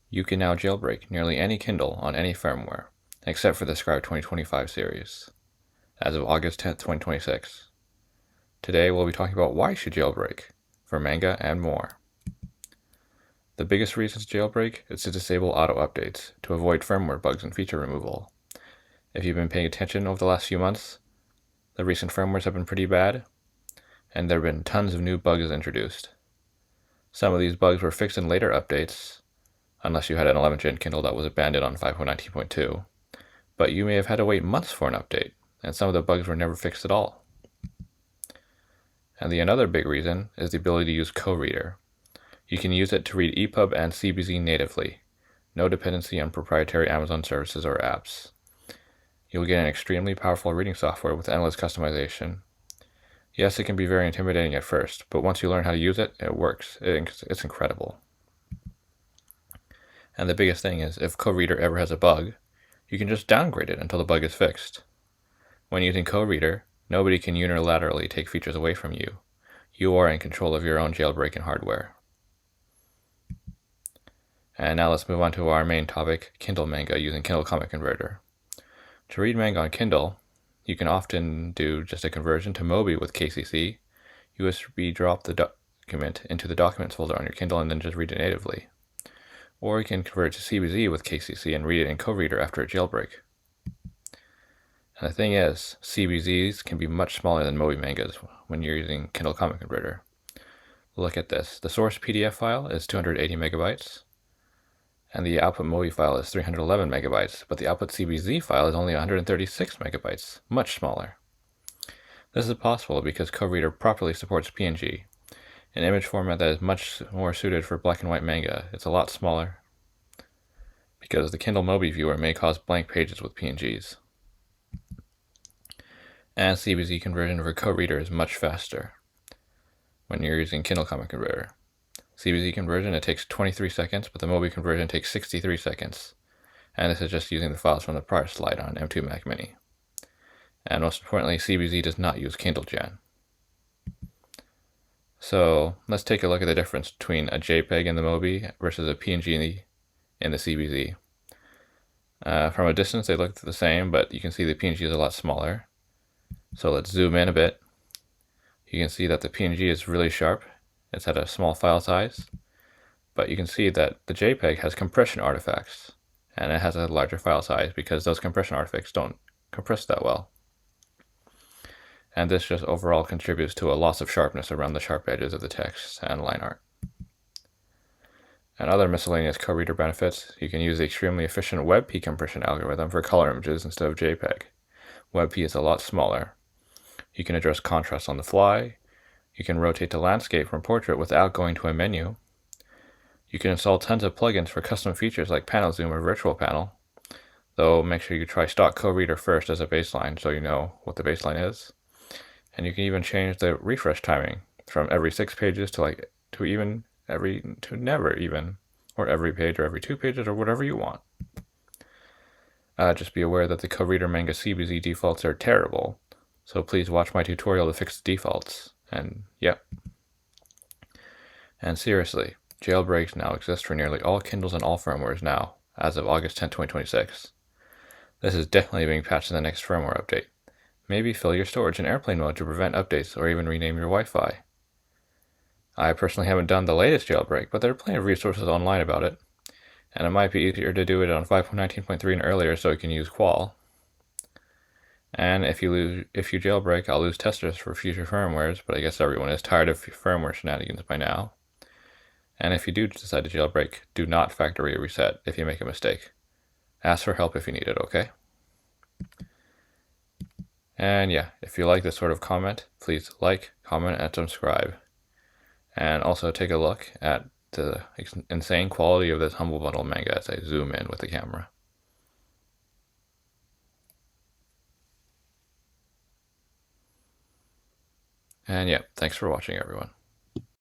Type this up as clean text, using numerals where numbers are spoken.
You can now jailbreak nearly any Kindle on any firmware, except for the Scribe 2025 series, as of August 10th, 2026. Today we'll be talking about why you should jailbreak, for manga and more. The biggest reason to jailbreak is to disable auto updates, to avoid firmware bugs and feature removal. If you've been paying attention over the last few months, the recent firmwares have been pretty bad, and there have been tons of new bugs introduced. Some of these bugs were fixed in later updates, unless you had an 11th gen Kindle that was abandoned on 5.19.2, but you may have had to wait months for an update, and some of the bugs were never fixed at all. And the another big reason is the ability to use Koreader. You can use it to read EPUB and CBZ natively, no dependency on proprietary Amazon services or apps. You'll get an extremely powerful reading software with endless customization. Yes, it can be very intimidating at first, but once you learn how to use it, it works. It's incredible. And the biggest thing is, if Koreader ever has a bug, you can just downgrade it until the bug is fixed. When using Koreader, nobody can unilaterally take features away from you. You are in control of your own jailbreaking hardware. And now let's move on to our main topic, Kindle manga using Kindle Comic Converter. To read manga on Kindle, you can often do just a conversion to mobi with KCC, USB drop the document into the documents folder on your Kindle and then just read it natively. Or you can convert to CBZ with KCC and read it in Koreader after a jailbreak. And the thing is, CBZs can be much smaller than mobi mangas when you're using Kindle Comic Converter. Look at this. The source PDF file is 280 megabytes, and the output mobi file is 311 megabytes, but the output CBZ file is only 136 megabytes, much smaller. This is possible because Koreader properly supports PNG, an image format that is much more suited for black and white manga. It's a lot smaller because the Kindle mobi viewer may cause blank pages with PNGs. And CBZ conversion for Koreader is much faster when you're using Kindle Comic Converter. CBZ conversion, it takes 23 seconds, but the mobi conversion takes 63 seconds. And this is just using the files from the prior slide on M2 Mac Mini. And most importantly, CBZ does not use Kindle Gen. So let's take a look at the difference between a JPEG in the mobi versus a PNG in the CBZ. From a distance, they look the same, but you can see the PNG is a lot smaller. So let's zoom in a bit. You can see that the PNG is really sharp. It's at a small file size, but you can see that the JPEG has compression artifacts, and it has a larger file size because those compression artifacts don't compress that well. And this just overall contributes to a loss of sharpness around the sharp edges of the text and line art. And other miscellaneous Koreader benefits, you can use the extremely efficient WebP compression algorithm for color images instead of JPEG. WebP is a lot smaller. You can adjust contrast on the fly. You can rotate to landscape from portrait without going to a menu. You can install tons of plugins for custom features like panel zoom or virtual panel, though make sure you try stock Koreader first as a baseline so you know what the baseline is. And you can even change the refresh timing from every 6 pages to never even, or every page or every 2 pages or whatever you want. Just be aware that the Koreader manga CBZ defaults are terrible, so please watch my tutorial to fix the defaults. And yep. And seriously, jailbreaks now exist for nearly all Kindles and all firmwares now, as of August 10, 2026. This is definitely being patched in the next firmware update. Maybe fill your storage in airplane mode to prevent updates or even rename your Wi-Fi. I personally haven't done the latest jailbreak, but there are plenty of resources online about it, and it might be easier to do it on 5.19.3 and earlier so you can use Qual. And if you jailbreak, I'll lose testers for future firmwares, but I guess everyone is tired of firmware shenanigans by now. And if you do decide to jailbreak, do not factory reset if you make a mistake. Ask for help if you need it, okay? And yeah, if you like this sort of comment, please like, comment, and subscribe. And also take a look at the insane quality of this Humble Bundle manga as I zoom in with the camera. And yeah, thanks for watching, everyone.